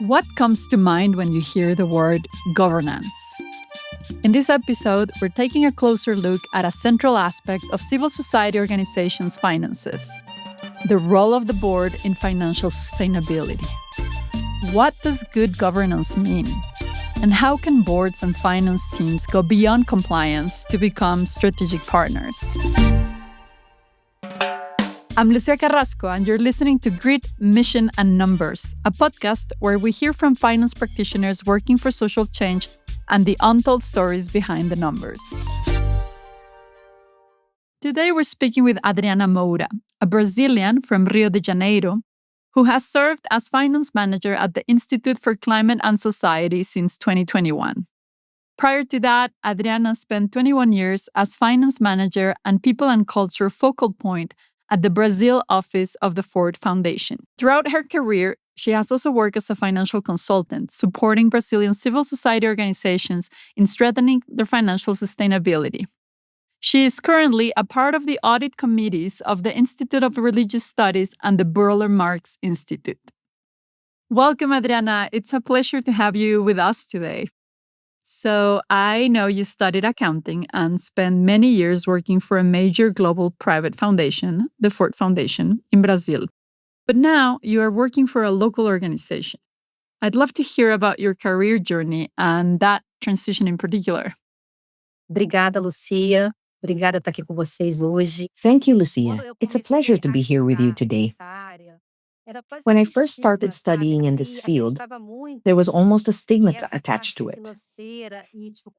What comes to mind when you hear the word governance? In this episode, we're taking a closer look at a central aspect of civil society organizations' finances: the role of the board in financial sustainability. What does good governance mean? And how can boards and finance teams go beyond compliance to become strategic partners? I'm Lucia Carrasco, and you're listening to Grit, Mission, and Numbers, a podcast where we hear from finance practitioners working for social change and the untold stories behind the numbers. Today, we're speaking with Adriana Moura, a Brazilian from Rio de Janeiro, who has served as finance manager at the Institute for Climate and Society since 2021. Prior to that, Adriana spent 21 years as finance manager and people and culture focal point at the Brazil office of the Ford Foundation. Throughout her career, she has also worked as a financial consultant, supporting Brazilian civil society organizations in strengthening their financial sustainability. She is currently a part of the audit committees of the Institute of Religious Studies and the Burle Marx Institute. Welcome, Adriana. It's a pleasure to have you with us today. So I know you studied accounting and spent many years working for a major global private foundation, the Ford Foundation, in Brazil. But now you are working for a local organization. I'd love to hear about your career journey and that transition in particular. Obrigada, Lucia. Obrigada estar aqui com vocês hoje. Thank you, Lucia. It's a pleasure to be here with you today. When I first started studying in this field, there was almost a stigma attached to it.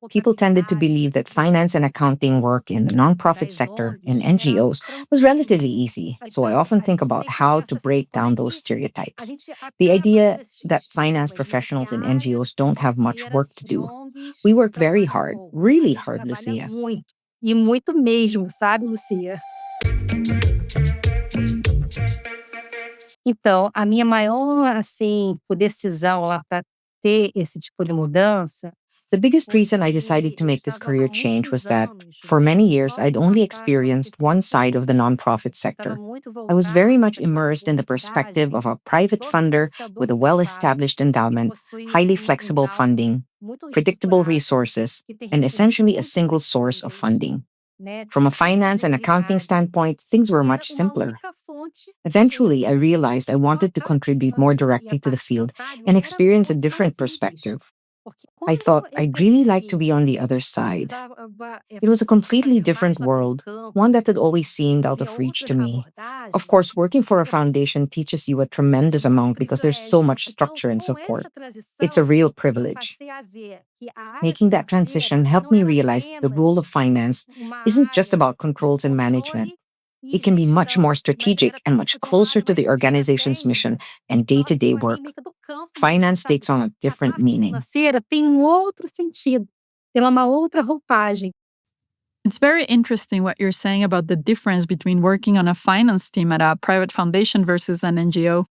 People tended to believe that finance and accounting work in the nonprofit sector and NGOs was relatively easy, so I often think about how to break down those stereotypes. The idea that finance professionals in NGOs don't have much work to do. We work very hard, really hard, Lucia. E muito mesmo, sabe, Lucia? Então, a minha maior, decisão lá para ter esse tipo de mudança. The biggest reason I decided to make this career change was that, for many years, I'd only experienced one side of the nonprofit sector. I was very much immersed in the perspective of a private funder with a well-established endowment, highly flexible funding, predictable resources, and essentially a single source of funding. From a finance and accounting standpoint, things were much simpler. Eventually, I realized I wanted to contribute more directly to the field and experience a different perspective. I thought I'd really like to be on the other side. It was a completely different world, one that had always seemed out of reach to me. Of course, working for a foundation teaches you a tremendous amount because there's so much structure and support. It's a real privilege. Making that transition helped me realize that the role of finance isn't just about controls and management. It can be much more strategic and much closer to the organization's mission and day-to-day work. Finance takes on a different meaning. It's very interesting what you're saying about the difference between working on a finance team at a private foundation versus an NGO.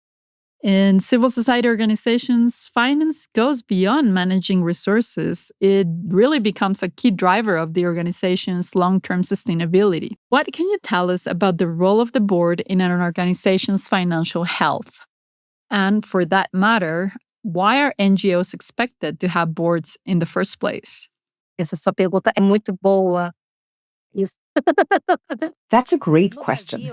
In civil society organizations, finance goes beyond managing resources. It really becomes a key driver of the organization's long-term sustainability. What can you tell us about the role of the board in an organization's financial health? And for that matter, why are NGOs expected to have boards in the first place? Essa sua pergunta é muito boa. That's a great question.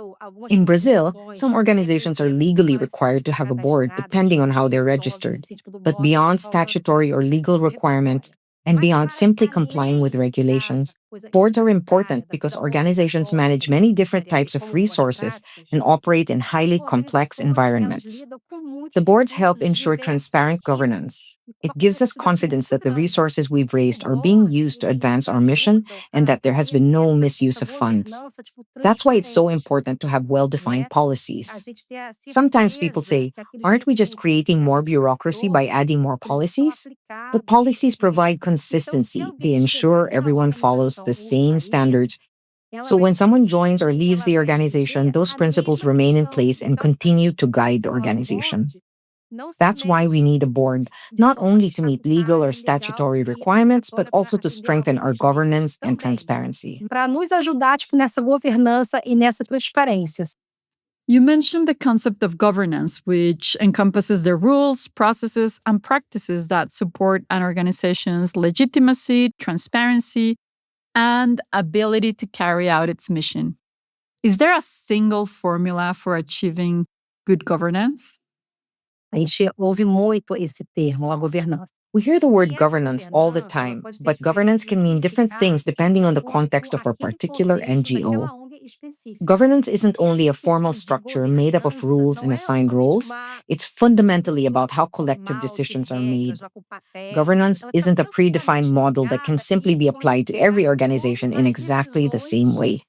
In Brazil, some organizations are legally required to have a board depending on how they're registered. But beyond statutory or legal requirements, and beyond simply complying with regulations, boards are important because organizations manage many different types of resources and operate in highly complex environments. The boards help ensure transparent governance. It gives us confidence that the resources we've raised are being used to advance our mission and that there has been no misuse of funds. That's why it's so important to have well-defined policies. Sometimes people say, aren't we just creating more bureaucracy by adding more policies? But policies provide consistency. They ensure everyone follows the same standards. So when someone joins or leaves the organization, those principles remain in place and continue to guide the organization. That's why we need a board, not only to meet legal or statutory requirements, but also to strengthen our governance and transparency. Para nos ajudar nessa governança e nessa transparência. You mentioned the concept of governance, which encompasses the rules, processes, and practices that support an organization's legitimacy, transparency, and ability to carry out its mission. Is there a single formula for achieving good governance? A gente ouve muito esse termo, a governança. We hear the word governance all the time, but governance can mean different things depending on the context of a particular NGO. Governance isn't only a formal structure made up of rules and assigned roles, it's fundamentally about how collective decisions are made. Governance isn't a predefined model that can simply be applied to every organization in exactly the same way.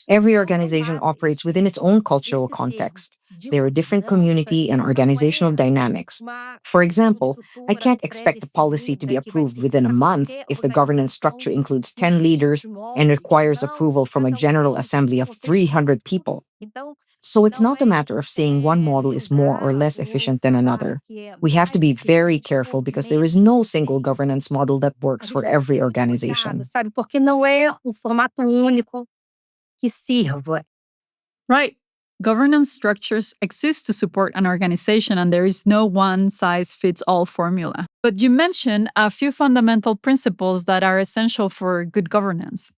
Every organization operates within its own cultural context. There are different community and organizational dynamics. For example, I can't expect a policy to be approved within a month if the governance structure includes 10 leaders and requires approval from a General Assembly of 300 people. So it's not a matter of saying one model is more or less efficient than another. We have to be very careful because there is no single governance model that works for every organization. Sabe? Porque não é formato único que sirva. Right. Governance structures exist to support an organization, and there is no one size fits all formula. But you mentioned a few fundamental principles that are essential for good governance: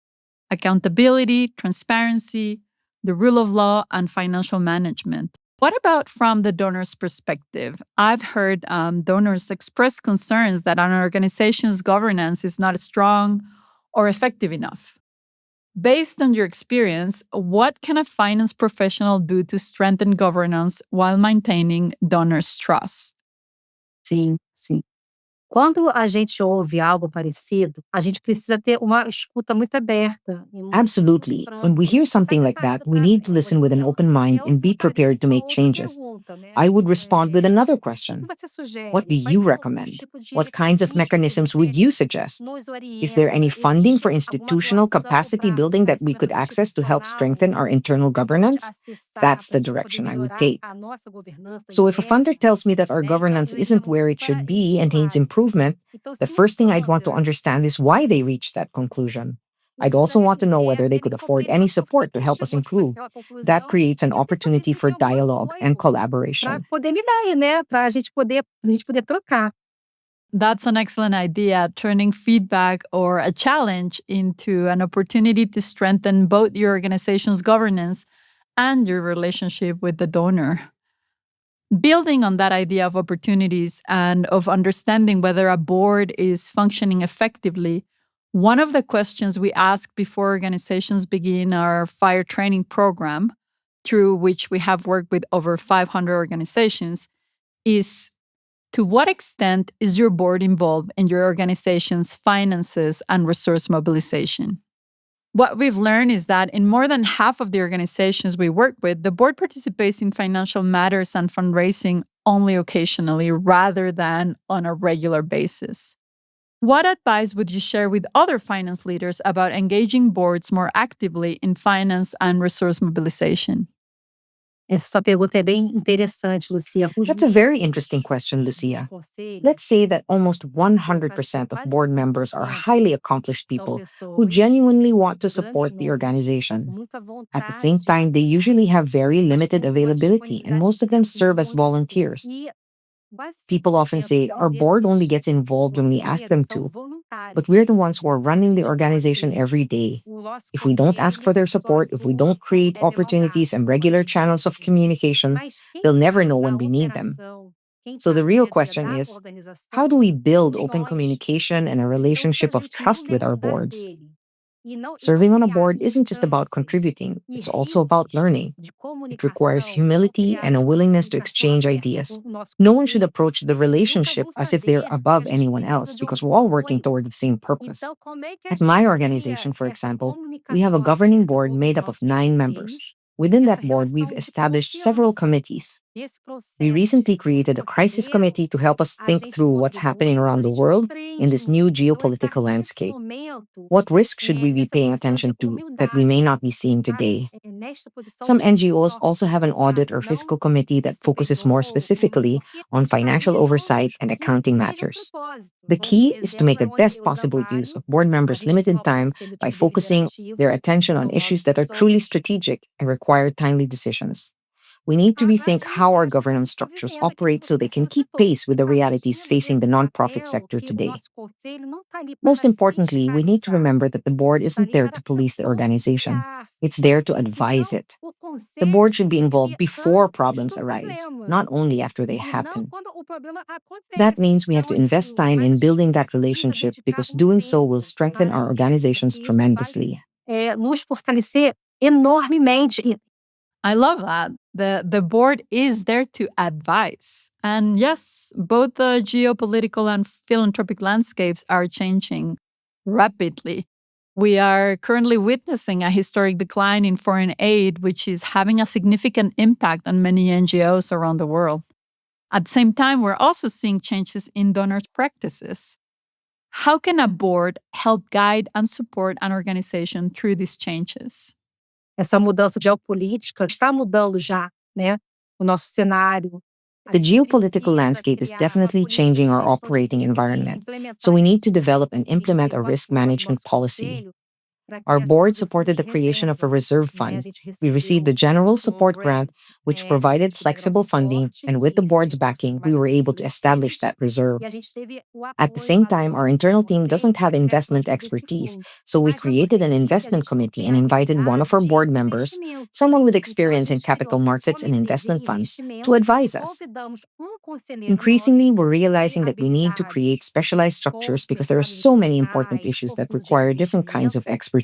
accountability, transparency, the rule of law, and financial management. What about from the donor's perspective? I've heard donors express concerns that an organization's governance is not strong or effective enough. Based on your experience, what can a finance professional do to strengthen governance while maintaining donors' trust? Sim, sim. Quando a gente ouve algo parecido, a gente precisa ter uma escuta muito aberta. Absolutely. When we hear something like that, we need to listen with an open mind and be prepared to make changes. I would respond with another question. What do you recommend? What kinds of mechanisms would you suggest? Is there any funding for institutional capacity building that we could access to help strengthen our internal governance? That's the direction I would take. So if a funder tells me that our governance isn't where it should be and needs improvement, the first thing I'd want to understand is why they reached that conclusion. I'd also want to know whether they could afford any support to help us improve. That creates an opportunity for dialogue and collaboration. Poder me dar, né? Para a gente poder trocar. That's an excellent idea, turning feedback or a challenge into an opportunity to strengthen both your organization's governance and your relationship with the donor. Building on that idea of opportunities and of understanding whether a board is functioning effectively, one of the questions we ask before organizations begin our fire training program, through which we have worked with over 500 organizations, is: to what extent is your board involved in your organization's finances and resource mobilization? What we've learned is that in more than half of the organizations we work with, the board participates in financial matters and fundraising only occasionally rather than on a regular basis. What advice would you share with other finance leaders about engaging boards more actively in finance and resource mobilization? Essa sua pergunta é bem interessante, Lucia. That's a very interesting question, Lucia. Let's say that almost 100% of board members are highly accomplished people who genuinely want to support the organization. At the same time, they usually have very limited availability, and most of them serve as volunteers. People often say our board only gets involved when we ask them to, but we're the ones who are running the organization every day. If we don't ask for their support, if we don't create opportunities and regular channels of communication, they'll never know when we need them. So the real question is, how do we build open communication and a relationship of trust with our boards? Serving on a board isn't just about contributing, it's also about learning. It requires humility and a willingness to exchange ideas. No one should approach the relationship as if they're above anyone else, because we're all working toward the same purpose. At my organization, for example, we have a governing board made up of 9 members. Within that board, we've established several committees. We recently created a crisis committee to help us think through what's happening around the world in this new geopolitical landscape. What risks should we be paying attention to that we may not be seeing today? Some NGOs also have an audit or fiscal committee that focuses more specifically on financial oversight and accounting matters. The key is to make the best possible use of board members' limited time by focusing their attention on issues that are truly strategic and require timely decisions. We need to rethink how our governance structures operate so they can keep pace with the realities facing the nonprofit sector today. Most importantly, we need to remember that the board isn't there to police the organization. It's there to advise it. The board should be involved before problems arise, not only after they happen. That means we have to invest time in building that relationship because doing so will strengthen our organizations tremendously. Nos fortalecer enormemente. I love that. The board is there to advise. And yes, both the geopolitical and philanthropic landscapes are changing rapidly. We are currently witnessing a historic decline in foreign aid, which is having a significant impact on many NGOs around the world. At the same time, we're also seeing changes in donors' practices. How can a board help guide and support an organization through these changes? Essa mudança geopolítica está mudando já, né, o nosso cenário. The geopolitical landscape is definitely changing our operating environment, so we need to develop and implement a risk management policy. Our board supported the creation of a reserve fund. We received the General Support Grant, which provided flexible funding, and with the board's backing, we were able to establish that reserve. At the same time, our internal team doesn't have investment expertise, so we created an investment committee and invited one of our board members, someone with experience in capital markets and investment funds, to advise us. Increasingly, we're realizing that we need to create specialized structures because there are so many important issues that require different kinds of expertise.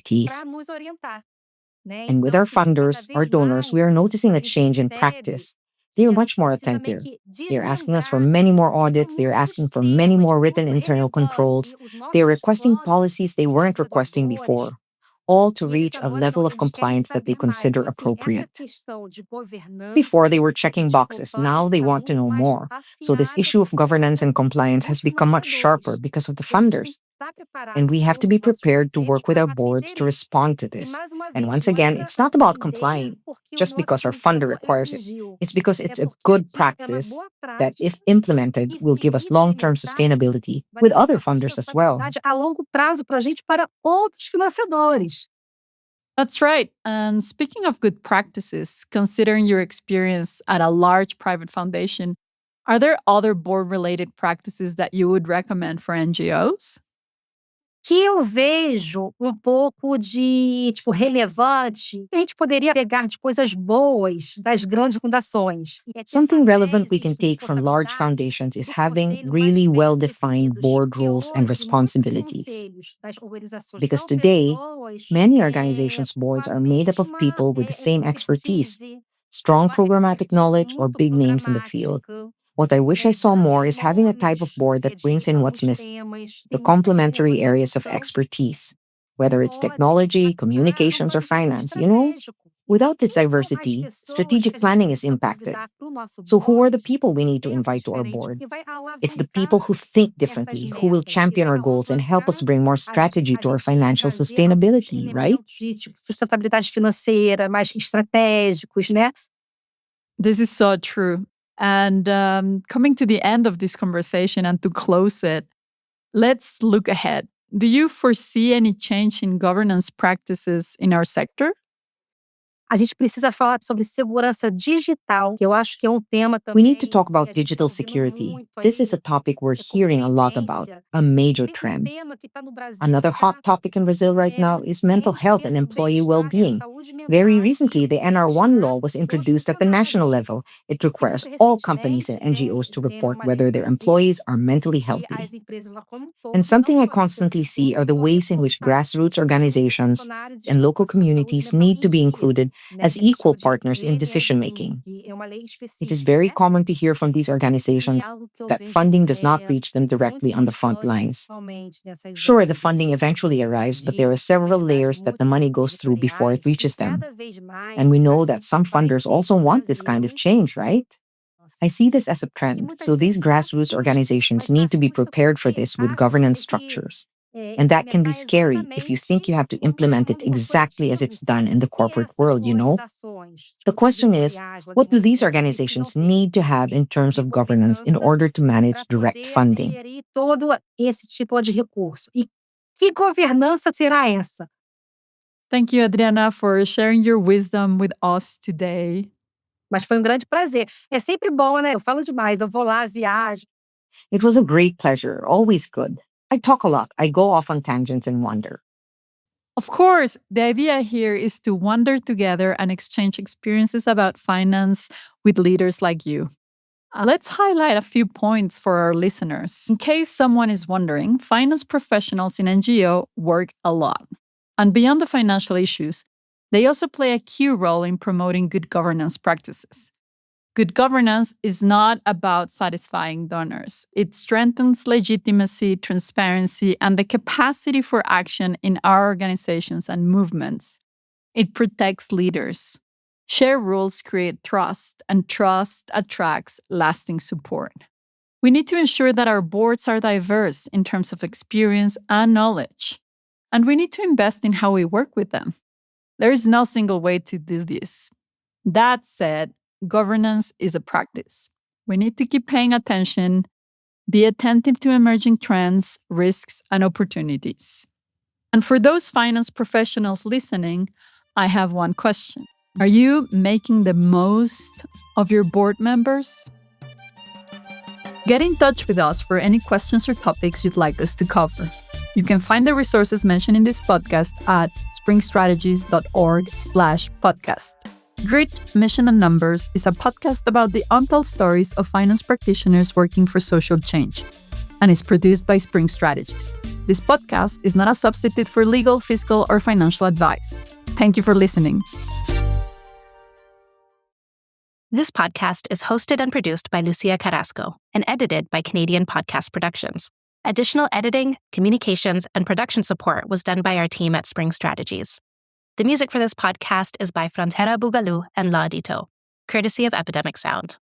And with our funders, our donors, we are noticing a change in practice. They are much more attentive. They're asking us for many more audits. They're asking for many more written internal controls. They're requesting policies they weren't requesting before, all to reach a level of compliance that they consider appropriate. Before, they were checking boxes. Now they want to know more. So this issue of governance and compliance has become much sharper because of the funders. And we have to be prepared to work with our boards to respond to this. And once again, it's not about complying just because our funder requires it. It's because it's a good practice that, if implemented, will give us long-term sustainability with other funders as well. A longo prazo para a gente, para outros financiadores. That's right. And speaking of good practices, considering your experience at a large private foundation, are there other board-related practices that you would recommend for NGOs? Que eu vejo pouco de, tipo, relevante, a gente poderia pegar de coisas boas das grandes fundações. Something relevant we can take from large foundations is having really well-defined board roles and responsibilities. Because today, many organizations' boards are made up of people with the same expertise, strong programmatic knowledge, or big names in the field. What I wish I saw more is having a type of board that brings in what's missing, the complementary areas of expertise, whether it's technology, communications, or finance, Without this diversity, strategic planning is impacted. So who are the people we need to invite to our board? It's the people who think differently, who will champion our goals and help us bring more strategy to our financial sustainability, right? Sustentabilidade financeira, mais estratégicos, né? This is so true. And coming to the end of this conversation and to close it, let's look ahead. Do you foresee any change in governance practices in our sector? A gente precisa falar sobre segurança digital, que eu acho que é tema também. We need to talk about digital security. This is a topic we're hearing a lot about, a major trend. Another hot topic in Brazil right now is mental health and employee well-being. Very recently, the NR1 law was introduced at the national level. It requires all companies and NGOs to report whether their employees are mentally healthy. And something I constantly see are the ways in which grassroots organizations and local communities need to be included as equal partners in decision-making. It is very common to hear from these organizations that funding does not reach them directly on the front lines. Sure, the funding eventually arrives, but there are several layers that the money goes through before it reaches them. And we know that some funders also want this kind of change, right? I see this as a trend, so these grassroots organizations need to be prepared for this with governance structures. And that can be scary if you think you have to implement it exactly as it's done in the corporate world, The question is, what do these organizations need to have in terms of governance in order to manage direct funding? Todo esse tipo de recurso. E que governança será essa? Thank you, Adriana, for sharing your wisdom with us today. Mas foi grande prazer. É sempre bom, né? Eu falo demais, eu vou lá, viajo. It was a great pleasure, always good. I talk a lot. I go off on tangents and wander. Of course, the idea here is to wander together and exchange experiences about finance with leaders like you. Let's highlight a few points for our listeners. In case someone is wondering, finance professionals in NGO work a lot. And beyond the financial issues, they also play a key role in promoting good governance practices. Good governance is not about satisfying donors. It strengthens legitimacy, transparency, and the capacity for action in our organizations and movements. It protects leaders. Shared rules create trust, and trust attracts lasting support. We need to ensure that our boards are diverse in terms of experience and knowledge. And we need to invest in how we work with them. There is no single way to do this. That said, governance is a practice. We need to keep paying attention, be attentive to emerging trends, risks, and opportunities. And for those finance professionals listening, I have one question. Are you making the most of your board members? Get in touch with us for any questions or topics you'd like us to cover. You can find the resources mentioned in this podcast at springstrategies.org/podcast. Grit, Mission, and Numbers is a podcast about the untold stories of finance practitioners working for social change, and is produced by Spring Strategies. This podcast is not a substitute for legal, fiscal, or financial advice. Thank you for listening. This podcast is hosted and produced by Lucia Carrasco and edited by Canadian Podcast Productions. Additional editing, communications, and production support was done by our team at Spring Strategies. The music for this podcast is by Frontera Bugalu and La Dito, courtesy of Epidemic Sound.